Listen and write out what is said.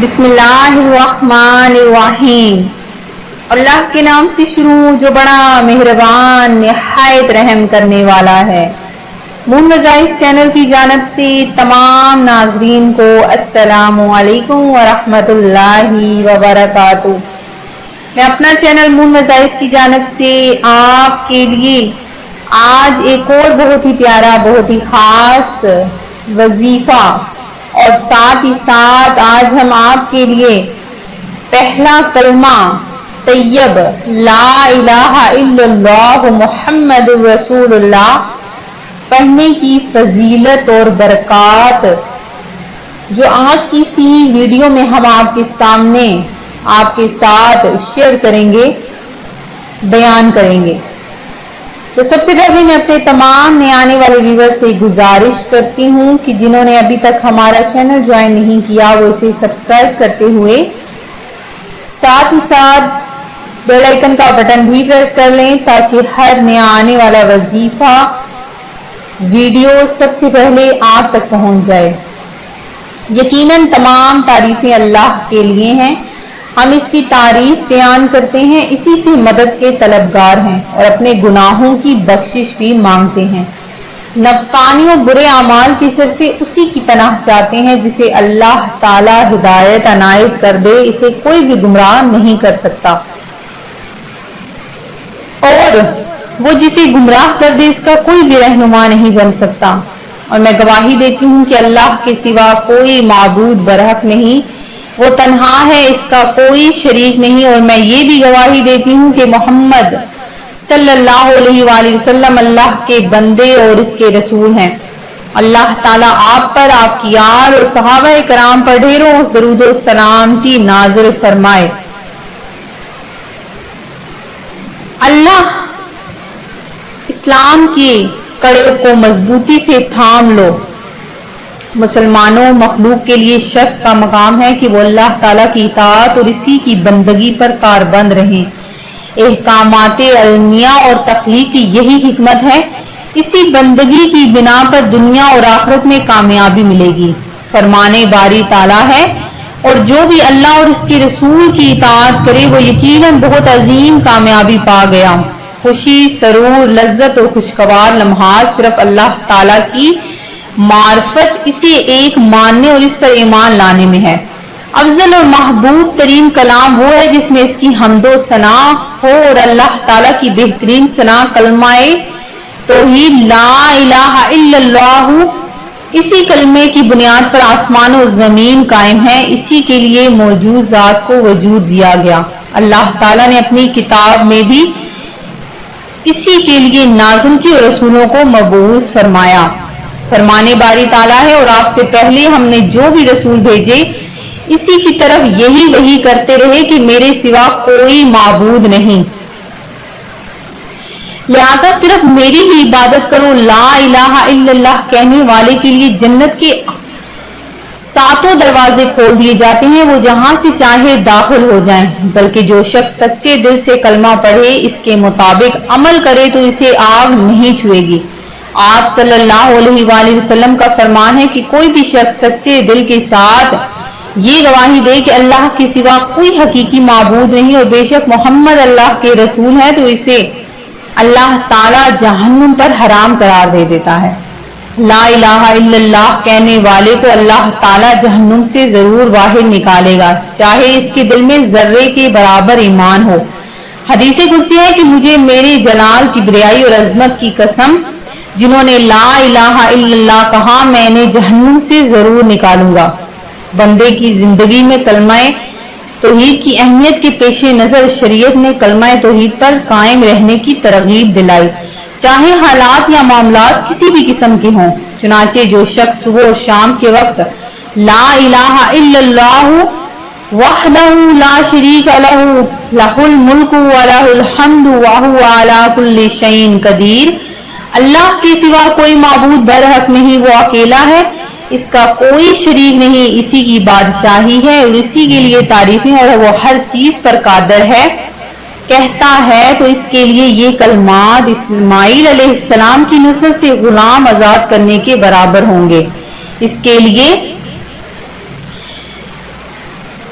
بسم اللہ الرحمن الرحیم، اللہ کے نام سے شروع جو بڑا مہربان نہایت رحم کرنے والا ہے۔ مون مذاہب چینل کی جانب سے تمام ناظرین کو السلام علیکم ورحمۃ اللہ وبرکاتہ۔ میں اپنا چینل مون مذاہب کی جانب سے آپ کے لیے آج ایک اور بہت ہی پیارا، بہت ہی خاص وظیفہ اور ساتھ ہی ساتھ آج ہم آپ کے لیے پہلا کلمہ طیب لا الہ الا اللہ محمد رسول اللہ پڑھنے کی فضیلت اور برکات جو آج کی اسی ویڈیو میں ہم آپ کے سامنے آپ کے ساتھ شیئر کریں گے، بیان کریں گے۔ تو سب سے پہلے میں اپنے تمام نئے آنے والے ویور سے گزارش کرتی ہوں کہ جنہوں نے ابھی تک ہمارا چینل جوائن نہیں کیا وہ اسے سبسکرائب کرتے ہوئے ساتھ ہی ساتھ بیل آئیکن کا بٹن بھی پریس کر لیں تاکہ ہر نیا آنے والا وظیفہ ویڈیو سب سے پہلے آپ تک پہنچ جائے۔ یقیناً تمام تعریفیں اللہ کے لیے ہیں، ہم اس کی تعریف بیان کرتے ہیں، اسی سے مدد کے طلبگار ہیں اور اپنے گناہوں کی بخشش بھی مانگتے ہیں۔ نفسانی اور برے اعمال کی شر سے اسی کی پناہ چاہتے ہیں جسے اللہ تعالی ہدایت عنایت کر دے، اسے کوئی بھی گمراہ نہیں کر سکتا، اور وہ جسے گمراہ کر دے اس کا کوئی بھی رہنما نہیں بن سکتا۔ اور میں گواہی دیتی ہوں کہ اللہ کے سوا کوئی معبود برحق نہیں، وہ تنہا ہے، اس کا کوئی شریک نہیں، اور میں یہ بھی گواہی دیتی ہوں کہ محمد صلی اللہ علیہ وآلہ وسلم اللہ کے بندے اور اس کے رسول ہیں۔ اللہ تعالیٰ آپ پر، آپ کی آل اور صحابہ کرام پر ڈھیروں درود و سلامتی نازل فرمائے۔ اللہ اسلام کی کڑے کو مضبوطی سے تھام لو۔ مسلمانوں مخلوق کے لیے شک کا مقام ہے کہ وہ اللہ تعالیٰ کی اطاعت اور اسی کی بندگی پر کاربند رہیں۔ احکامات علمیہ اور تخلیق کی یہی حکمت ہے، اسی بندگی کی بنا پر دنیا اور آخرت میں کامیابی ملے گی۔ فرمانے باری تعالیٰ ہے، اور جو بھی اللہ اور اس کے رسول کی اطاعت کرے وہ یقیناً بہت عظیم کامیابی پا گیا۔ خوشی، سرور، لذت اور خوشگوار لمحات صرف اللہ تعالیٰ کی معرفت، اسے ایک ماننے اور اس پر ایمان لانے میں ہے۔ افضل اور محبوب ترین کلام وہ ہے جس میں اس کی حمد و ثنا ہو، اور اللہ تعالیٰ کی بہترین ثنا کلمہ توحید لا الہ الا اللہ، اسی کلمے کی بنیاد پر آسمان و زمین قائم ہے، اسی کے لیے موجود ذات کو وجود دیا گیا۔ اللہ تعالیٰ نے اپنی کتاب میں بھی اسی کے لیے نازل کی اور رسولوں کو مبعوث فرمایا۔ فرمانے باری تعالیٰ ہے، اور آپ سے پہلے ہم نے جو بھی رسول بھیجے اسی کی طرف یہی وحی کرتے رہے کہ میرے سوا کوئی معبود نہیں، لہذا صرف میری ہی عبادت کرو۔ لا الہ الا اللہ کہنے والے کے لیے جنت کے 7 دروازے کھول دیے جاتے ہیں، وہ جہاں سے چاہے داخل ہو جائیں، بلکہ جو شخص سچے دل سے کلمہ پڑھے، اس کے مطابق عمل کرے تو اسے آگ نہیں چھوئے گی۔ آپ صلی اللہ علیہ وآلہ وسلم کا فرمان ہے کہ کوئی بھی شخص سچے دل کے ساتھ یہ گواہی دے کہ اللہ کے سوا کوئی حقیقی معبود نہیں اور بے شک محمد اللہ کے رسول ہے، تو اسے اللہ تعالیٰ جہنم پر حرام قرار دے دیتا ہے۔ لا الہ الا اللہ کہنے والے کو اللہ تعالیٰ جہنم سے ضرور باہر نکالے گا، چاہے اس کے دل میں ذرے کے برابر ایمان ہو۔ حدیث قدسی ہے کہ مجھے میرے جلال کبریائی اور عظمت کی قسم، جنہوں نے لا الہ الا اللہ کہا میں انہیں جہنم سے ضرور نکالوں گا۔ بندے کی زندگی میں کلمہ توحید کی اہمیت کے پیش نظر شریعت نے کلمہ توحید پر قائم رہنے کی ترغیب دلائی، چاہے حالات یا معاملات کسی بھی قسم کے ہوں۔ چنانچہ جو شخص صبح اور شام کے وقت لا الہ الا اللہ وحدہ لا شریک لہ لہ الملک ولہ الحمد وہو علی کل شیء قدیر، اللہ کے سوا کوئی معبود برحق نہیں، وہ اکیلا ہے، اس کا کوئی شریک نہیں، اسی کی بادشاہی ہے اور اسی کے لیے تعریفیں، اور وہ ہر چیز پر قادر ہے، کہتا ہے تو اس کے لیے یہ کلمات اسماعیل علیہ السلام کی نسل سے غلام آزاد کرنے کے برابر ہوں گے۔ اس کے لیے